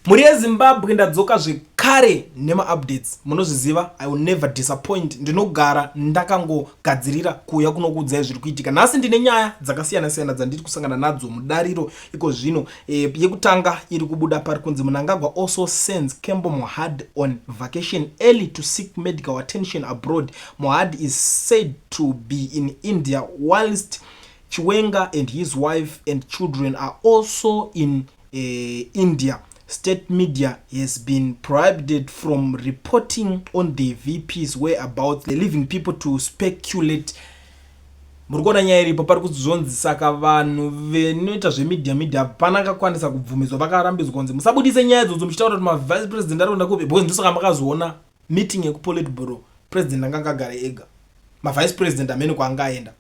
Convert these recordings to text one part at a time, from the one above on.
Muri yeZimbabwe ndadzoka zvekare nema-updates. Munozviziva, I will never disappoint. Ndinogara ndakangogadzirira kuuya kunokuudzai zviri kuitika. Nhasi ndine nyaya dzakasiyana-siyana dzandiri kusangana nadzo mudariro iko zvino. Yekutanga iri kubuda pari kunzi Mnangagwa also sends Kembo Mohad on vacation early to seek medical attention abroad. Mohad is said to be in India whilst Chiwenga and his wife and children are also in India. State media has been prohibited from reporting on the VP's whereabouts, leaving people to speculate. Murikona nyaya iripo pari kuzonzi saka vanhu venoita zvemedia panaka kwanisa kubvumidzwa vakarambidzwa kunzi musabudise nyaya idzodzo muchitaura kuti mavice president ari kuenda kupi, because ndosaka makazoona meeting yekupolitburo president akanga agara ega, mavice president amene kwaanga aenda.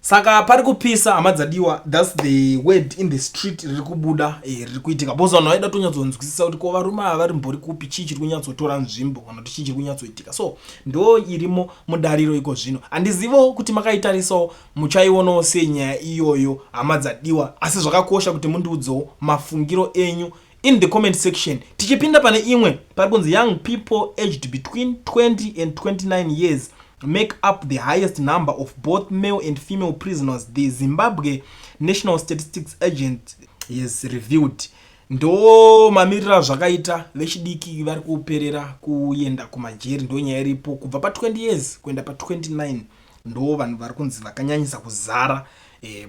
Saka pari kupisa hama dzadiwa, that's the word in the street riri kubuda riri kuitika. Boza vanhu vaida tonyatsokunzwisisa kuti ko varume ava vari mbori kupi, chii chiri kunyatsotora nzvimbo kana kuti chii chiri kunyatsoitika. So ndo irimo mudariro iko zvino. Handizivo kuti makaitarisawo muchaionawo sei nyaya iyoyo hama dzadiwa, asi zvakakosha kuti mundiudzewo mafungiro enyu in the comment section. Tichipinda pane imwe pari kunzi young people aged between 20 and 29 years make up the highest number of both male and female prisoners, the Zimbabwe National Statistics Agent has revealed. Ndo mamirira zvakaita vechidiki vari kuperera kuenda kumajeri, ndo nyaya iripo kubva pa 20 years kuenda pa 29. Ndo vanhu vari kunzi vakanyanyisa kuzara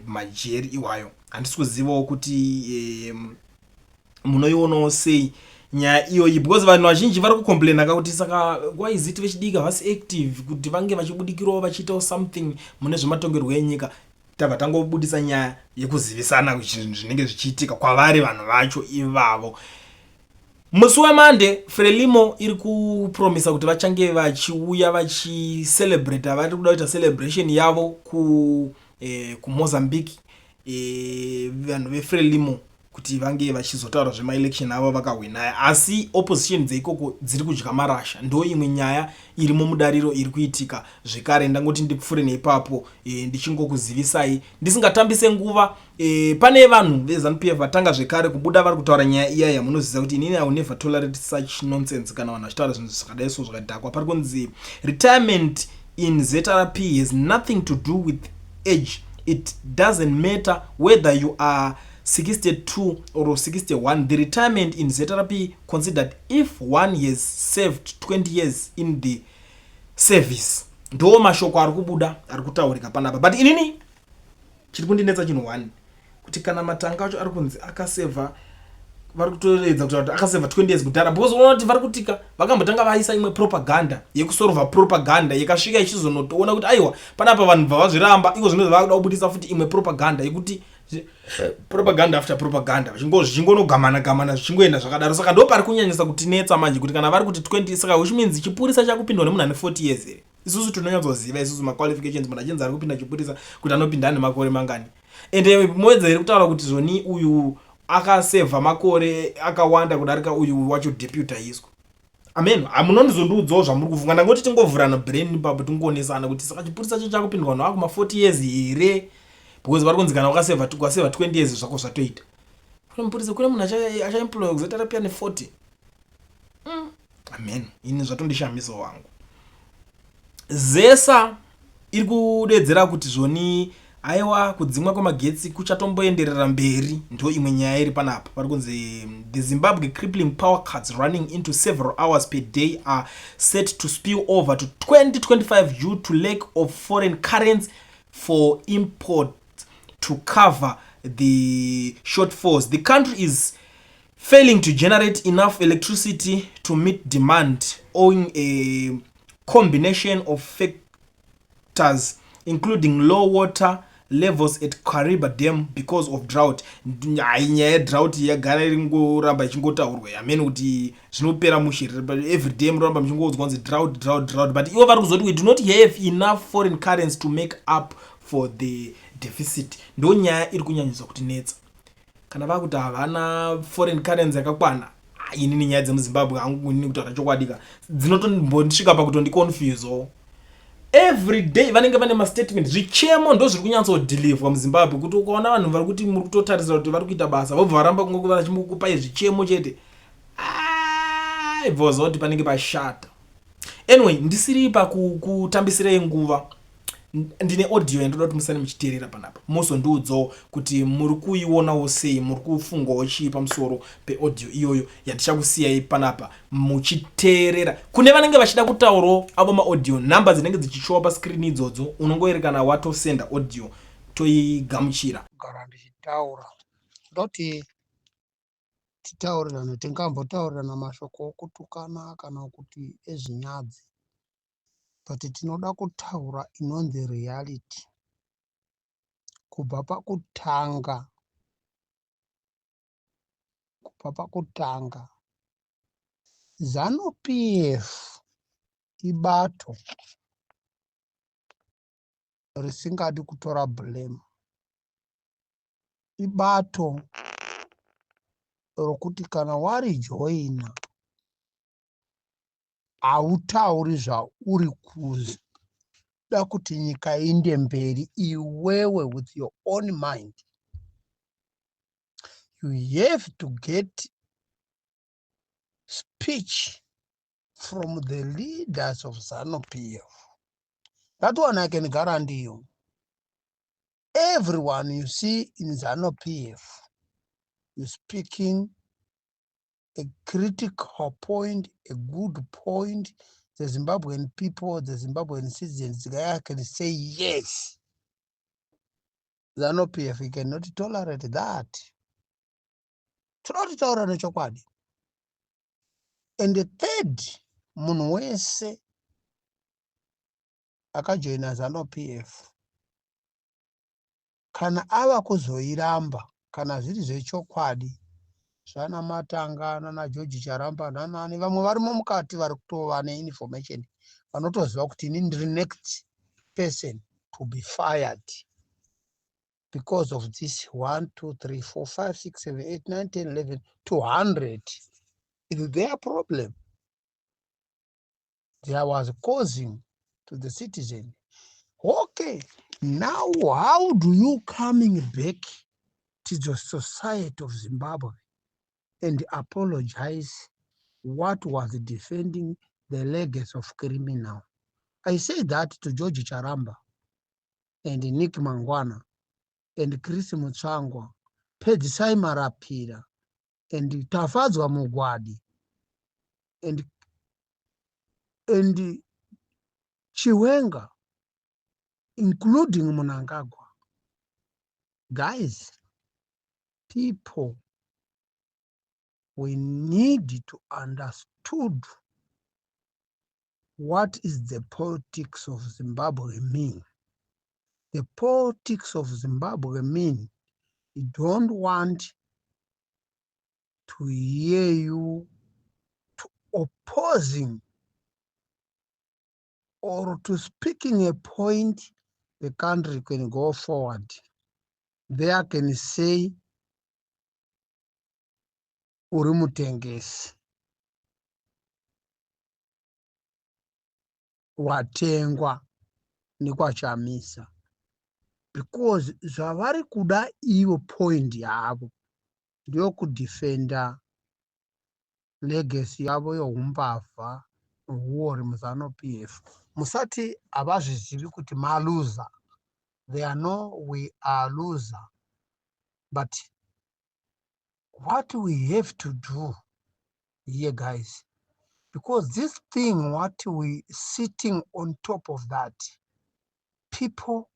majeri iwayo. Handisi kuzivawo kuti munoionawo sei nyaya iyoyi, because vanhu vazhinji vari kucomplaina kuti saka why is it vechidiki havasi active kuti vange vachibudikirawo vachiitawo something mune zvematongerwo enyika. Tabva tangobudisa nyaya yekuzivisana zvinenge zvichiitika kwavari vanhu vacho ivavo. Musi weMonday Frelimo iri kupromisa kuti vachange vachiuya vachicelebrate, vari kuda kuita celebration yavo kuMozambique. Vanhu veFrelimo kuti vange vachizotaura zvema-election avo vakahwina, asi opposition dzeikoko dziri kudya marasha. Ndo imwe nyaya irimo mudariro iri kuitika zvekare. Ndangoti ndipfure neipapo ndichingokuzivisai ndisingatambise nguva. Pane vanhu veZANU-PF vatanga zvekare kubuda vari kutaura nyaya iya yamunoziva kuti inini I will never tolerate such nonsense kana vanhu vachitaura zvinhu zvakadai so zvakadhakwa. Pari kunzi retirement in ZRP has nothing to do with age. It doesn't matter whether you are 62 or 61. The retirement in ZRP considered if one has served 20 years in the service. Ndo mashoko ari kubuda ari kutaurika panapa. But inini chiri kundinetsa chinhu one kuti kana matanga acho ari kunzi akaseva, vari kutoredza kuti akaseva 20 years kudhara, because unoona kuti vari kutika vakambotanga vaisa imwe propaganda yekusorova propaganda yakasvika ichizonotoona kuti aiwa panapa vanhu vavazviramba iko zvino vakuda kubudisa futi imwe propaganda yekuti propaganda after propaganda zvichingonogamana zvichingoenda zvakadaro. Saka ndo pari kunyanyisa kutinetsa manje kuti kana vari kuti 20, saka which means chipurisa chakupindwa nemunhu ane 40 years here. Isusu tinonyatsoziva isusu ma-qualifications munhu achinzi ari kupinda chipurisa kuti anopinda ane makore mangani. Ende moedza iri kutaura kuti zvoni uyu akasevha makore akawanda kudarika uyu wacho deputy aiswa. Amen. Munondizondiudzawo zvamuri kufunga. Ndangoti tingovhurana brain papo tingonesana kuti saka chipurisa chacho chakupindwa nawo kuma 40 years here. Because vari kunzi kana ukaseva 20 years zvako zvatoita. Kune mupurisa kune munhu achaemploya kuzotara pia ne40. Amen. Ini zvatondishamisa wangu. ZESA iri kudedzera kuti zvoni aiwa kudzimwa kwemagetsi kuchatomboenderera mberi. Ndo imwe nyaya iri panapa. Pari kunzi the Zimbabwe crippling power cuts running into several hours per day are set to spill over to 2025 due to lack of foreign currency for import to cover the shortfalls. The country is failing to generate enough electricity to meet demand, owing a combination of factors including low water levels at Kariba Dam because of drought. Nyaya drought yagara iringoramba ichingotaurwa yamene kuti zvinopera mushiri every day muramba muchingodzwa kunzi drought, but ivo vari kuzoti we do not have enough foreign currency to make up for the deficit. Ndo nyaya iri kunyanyisa kuti netsa. Kana vakuti havana foreign currency yakakwana, inini nyaya dzemuZimbabwe hangu nini kutaura chokwadika dzinotombondisvika pakutondiconfusewo. every day vanenge vane mastatement. Zvichemo ndo zviri kunyatsodhilivhwa muZimbabwe, kuti ukaona vanhu vari kuti muri kutotarisira kuti vari kuita basa vobva varamba kunge vachimukupai zvichemo chete, ibvoza kuti panenge pashata. Anyway, ndisiri pakutambisirei nguva, ndine audio yandoda kuti musane muchiteerera panapa, muzondiudzawo kuti muri kuionawo sei, muri kufungawo chii pamusoro peaudio iyoyo yatichakusiyai panapa muchiteerera. Kune vanenge vachida kutaurawo avo maaudio, namba dzinenge dzichishowa paskrini idzodzo, unongoerekana watosenda audio toigamuchira. Gara ndichitaura ndoti titaurirane, tingambotaurirana mashoko okutukana kana kuti ezvinyadzi, but tinoda kutaura inonzi reality. Kubva pakutanga ZANU-PF ibato risingadi kutora blame, ibato rokuti kana warijoina hautauri zvauri kuda kuti nyika iende mberi iwewe with your own mind. You have to get speech from the leaders of ZANU-PF. That one I can guarantee you. Everyone you see in ZANU-PF, you're speaking a critical point, a good point. The Zimbabwean people, the Zimbabwean citizens, they can say yes. ZANU-PF, we cannot tolerate that. And the third, munhu wese akajoina ZANU-PF kana ava kuzoiramba, kana zviri zvechokwadi, zvana Matanga nana George Charamba nanani vamwe varimo mukati vari kutova neinformation, vanotoziva kuti ini ndiri next person to be fired because of this 1 2 3 4 5 6 7 8 9 10 11 200. It's their problem. There was causing to the citizen. Okay, now how do you coming back to the society of Zimbabwe and apologize what was defending the legacy of criminal? I say that to George Charamba and Nick Mangwana and Chris Mutsvangwa, Pedzisai Marapira and Tafadzwa Mugwadi and Chiwenga, including Mnangagwa. Guys, people, we need to understand what is the politics of Zimbabwe mean. The politics of Zimbabwe mean you don't want to hear you to opposing or to speaking a point the country can go forward. There can say uri mutengesi, watengwa nekwachamisa, because zvavari kuda ivo point yavo ndio kudefenda legacy yavo youmbavha war muZANU-PF. Musati havazvizivi kuti maluza. They are no, we are loser. But what we have to do here, guys, because this thing, what we sitting on top of that, people,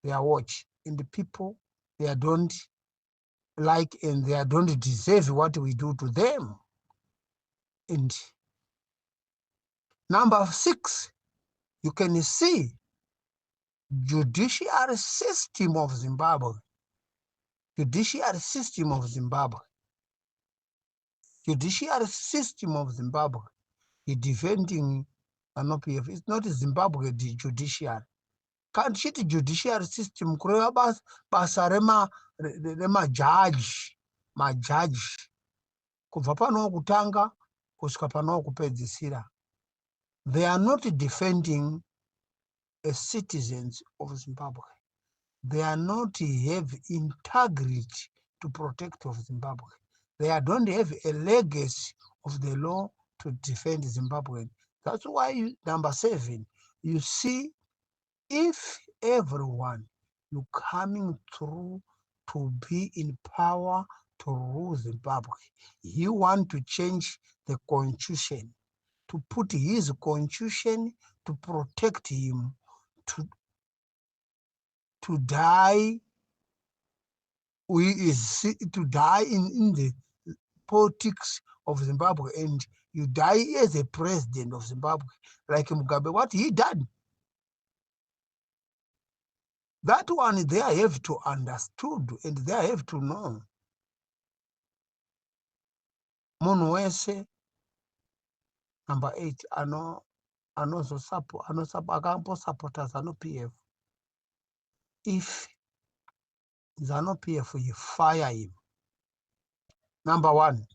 they are watch, and the people, they don't like and they don't deserve what we do to them. And number 6, you can see judiciary system of Zimbabwe. Judiciary system of Zimbabwe. Judiciary system of Zimbabwe is defending ZANU-PF. It's not Zimbabwe the judiciary. Can't shit judiciary system kureva basa remajaji, majaji kubva pano kutanga kusvika pano kupedzisira. They are not defending citizens of Zimbabwe. They are not have integrity to protect of Zimbabwe. They don't have a legacy of the law to defend Zimbabwe. That's why number 7, you see, if everyone you coming through to be in power to rule Zimbabwe, he want to change the constitution, to put his constitution to protect him, to die. To die in the politics of Zimbabwe, and you die as a president of Zimbabwe, like Mugabe. What he done? That one they have to understood and they have to know. Munhu wese number 8 akambosapota ZANU-PF. If ZANU-PF, you fire him. Number 1.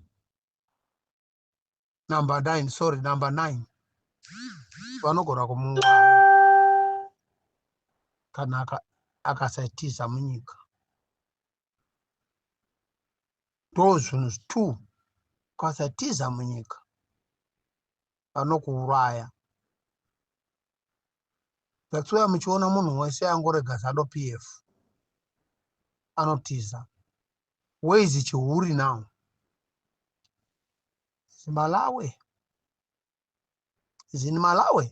Number 9, sorry, number 9. Vanogona kumuuraya kana akasaitiza munyika. Ndozvinhu 2. Kasaitiza munyika vanokuuraya. That's why muchiona munhu wese angorega ZANU-PF anotiza. Where is Chihuri now? Is in Malawi? Is in Malawi?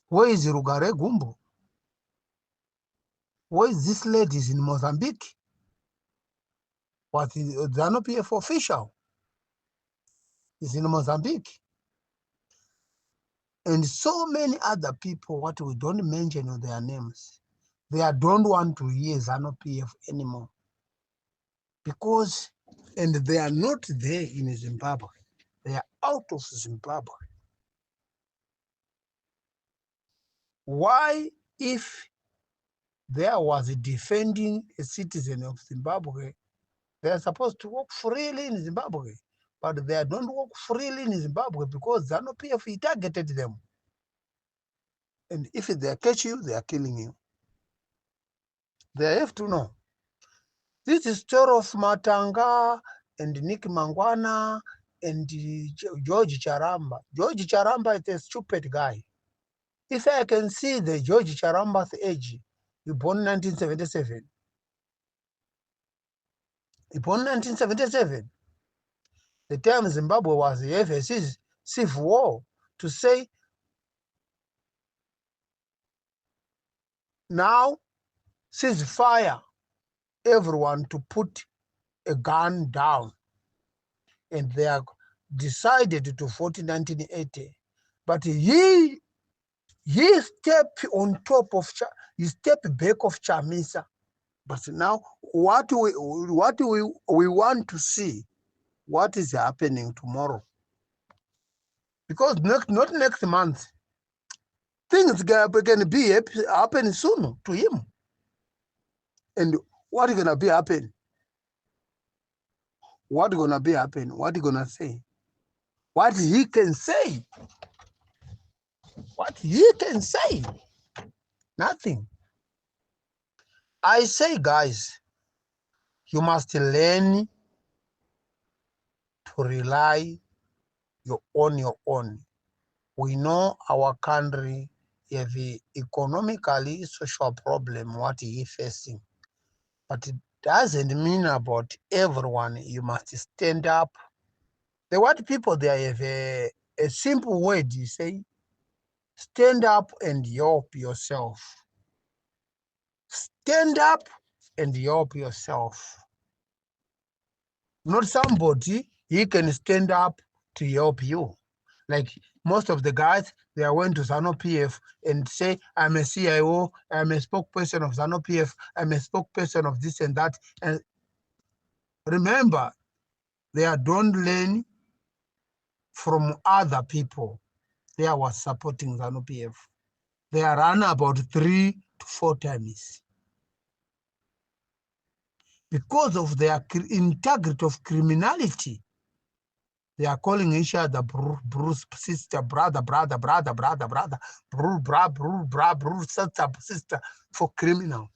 Where is Rugare Gumbo? Where is this lady? Is in Mozambique? What is ZANU-PF official? Is in Mozambique. And so many other people, what we don't mention their names, they don't want to hear ZANU-PF anymore. Because, and they are not there in Zimbabwe. They are out of Zimbabwe. Why, if there was a defending a citizen of Zimbabwe, they are supposed to walk freely in Zimbabwe, but they don't walk freely in Zimbabwe because ZANU-PF targeted them. And if they catch you, they are killing you. They have to know. This is story of Matanga and Nick Mangwana and George Charamba. George Charamba is a stupid guy. If I can see the George Charamba's age, he born 1977. He born 1977. The time Zimbabwe was the civil war, to say now ceasefire, everyone to put a gun down, and they are decided to vote in 1980. But he stepped on top of, he stepped back of Chamisa. But now what we want to see, what is happening tomorrow. Because not next month, things can be happen soon to him. And what is gonna be happen? What gonna be happen? What he gonna say? What he can say? What he can say? Nothing. I say, guys, you must learn to rely your own. We know our country have a economically social problem what he facing, but it doesn't mean about everyone you must stand up. The white people, they have a simple word, you say, stand up and help yourself. Stand up and help yourself. Not somebody, he can stand up to help you. Like most of the guys, they are going to ZANU-PF and say, I'm a CIO, I'm a spokesperson of ZANU-PF, I'm a spokesperson of this and that. And remember, they don't learn from other people. They are supporting ZANU-PF. They are run about 3 to 4 times. Because of their integrity of criminality, They are calling each other Bruce, sister, brother, brother, brother, brother, brother, bro, bra, sister, sister, for criminal.